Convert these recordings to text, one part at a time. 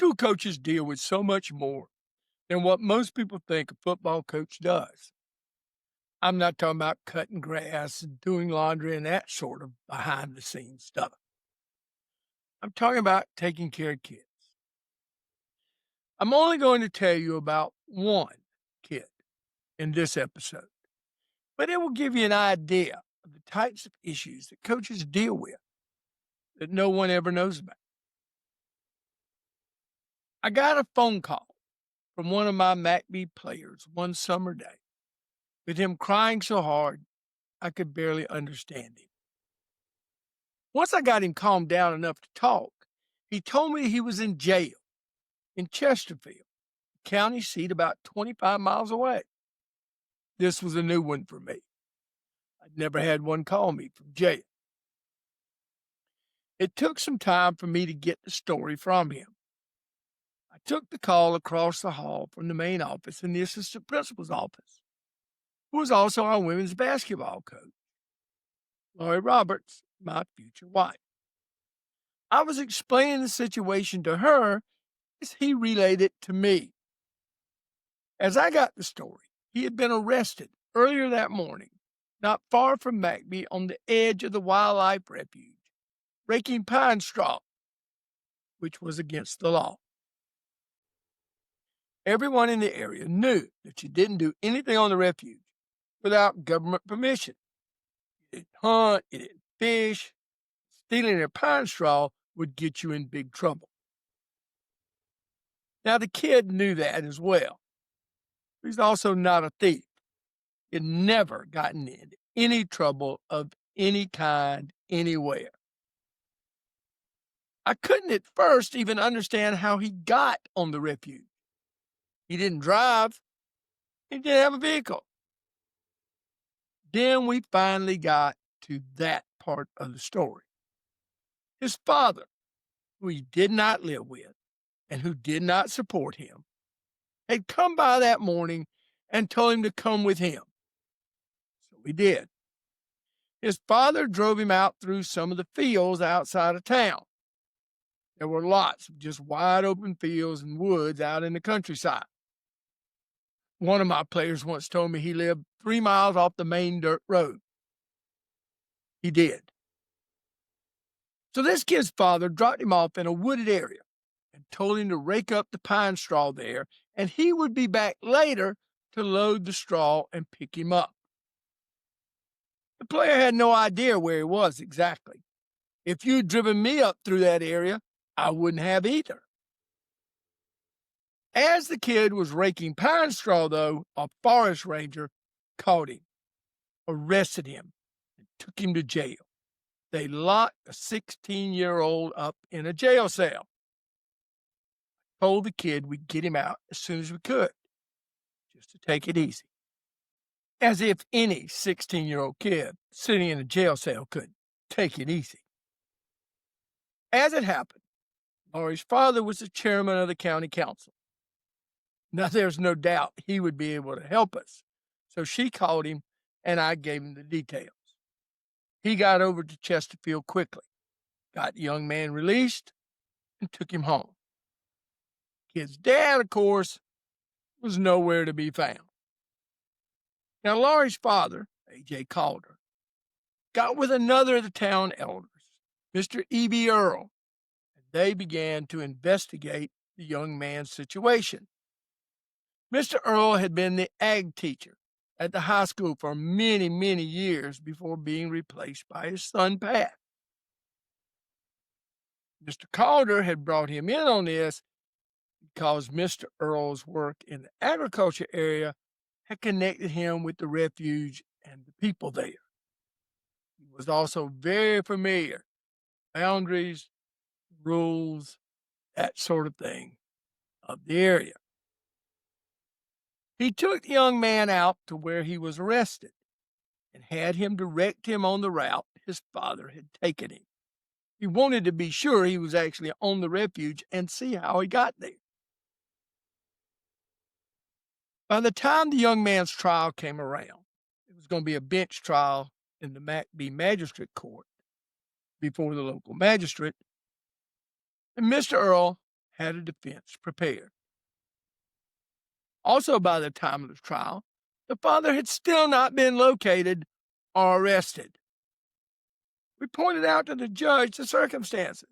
school coaches deal with so much more than what most people think a football coach does. I'm not talking about cutting grass and doing laundry and that sort of behind the scenes stuff. I'm talking about taking care of kids. I'm only going to tell you about one kid in this episode, but it will give you an idea of the types of issues that coaches deal with that no one ever knows about. I got a phone call from one of my MACB players one summer day with him crying so hard I could barely understand him. Once I got him calmed down enough to talk, he told me he was in jail in Chesterfield, county seat about 25 miles away. This was a new one for me. I'd never had one call me from jail. It took some time for me to get the story from him. I took the call across the hall from the main office in the assistant principal's office, who was also our women's basketball coach, Lori Roberts, my future wife. I was explaining the situation to her as he relayed it to me. As I got the story, he had been arrested earlier that morning, not far from MACB on the edge of the wildlife refuge, Raking Pinestraw, which was against the law. Everyone in the area knew that you didn't do anything on the refuge without government permission. You didn't hunt, you didn't fish. Stealing a pine straw would get you in big trouble. Now, the kid knew that as well. He's also not a thief. He'd never gotten into any trouble of any kind anywhere. I couldn't at first even understand how he got on the refuge. He didn't drive. He didn't have a vehicle. Then we finally got to that part of the story. His father, who he did not live with and who did not support him, had come by that morning and told him to come with him. So we did. His father drove him out through some of the fields outside of town. There were lots of just wide open fields and woods out in the countryside. One of my players once told me he lived 3 miles off the main dirt road. He did. So this kid's father dropped him off in a wooded area and told him to rake up the pine straw there, and he would be back later to load the straw and pick him up. The player had no idea where he was exactly. If you'd driven me up through that area, I wouldn't have either. As the kid was raking pine straw, though, a forest ranger caught him, arrested him, and took him to jail. They locked a 16-year-old up in a jail cell. I told the kid we'd get him out as soon as we could, just to take it easy. As if any 16-year-old kid sitting in a jail cell could take it easy. As it happened, Laurie's father was the chairman of the county council. Now, there's no doubt he would be able to help us. So she called him, and I gave him the details. He got over to Chesterfield quickly, got the young man released, and took him home. Kid's dad, of course, was nowhere to be found. Now, Laurie's father, A.J. Calder, got with another of the town elders, Mr. E.B. Earl, and they began to investigate the young man's situation. Mr. Earl had been the ag teacher at the high school for many, many years before being replaced by his son, Pat. Mr. Calder had brought him in on this because Mr. Earl's work in the agriculture area had connected him with the refuge and the people there. He was also very familiar with boundaries, rules, that sort of thing of the area. He took the young man out to where he was arrested and had him direct him on the route his father had taken him. He wanted to be sure he was actually on the refuge and see how he got there. By the time the young man's trial came around, it was going to be a bench trial in the MACB magistrate court before the local magistrate, and Mr. Earl had a defense prepared. Also, by the time of the trial, the father had still not been located or arrested. We pointed out to the judge the circumstances.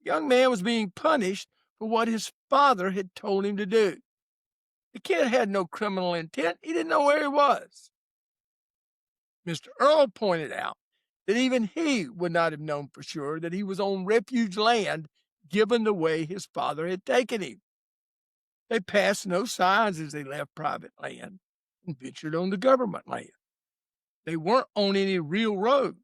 The young man was being punished for what his father had told him to do. The kid had no criminal intent. He didn't know where he was. Mr. Earl pointed out that even he would not have known for sure that he was on refuge land given the way his father had taken him. They passed no signs as they left private land and ventured on the government land. They weren't on any real roads.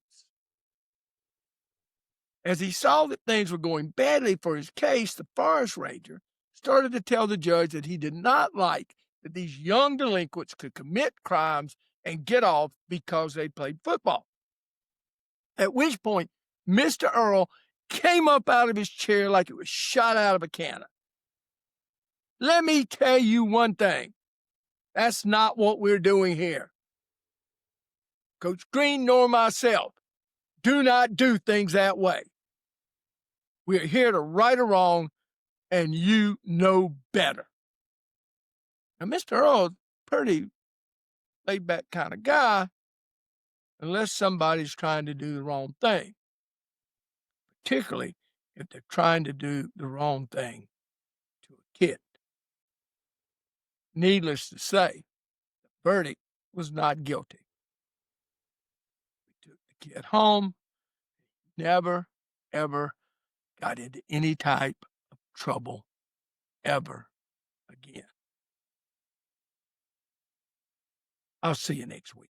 As he saw that things were going badly for his case, the forest ranger started to tell the judge that he did not like that these young delinquents could commit crimes and get off because they played football. At which point, Mr. Earl came up out of his chair like it was shot out of a cannon. Let me tell you one thing. That's not what we're doing here. Coach Green nor myself do not do things that way. We're here to right a wrong, and you know better. Now, Mr. Earl's pretty laid-back kind of guy, unless somebody's trying to do the wrong thing, particularly if they're trying to do the wrong thing to a kid. Needless to say, the verdict was not guilty. We took the kid home, never, ever got into any type of trouble ever again. I'll see you next week.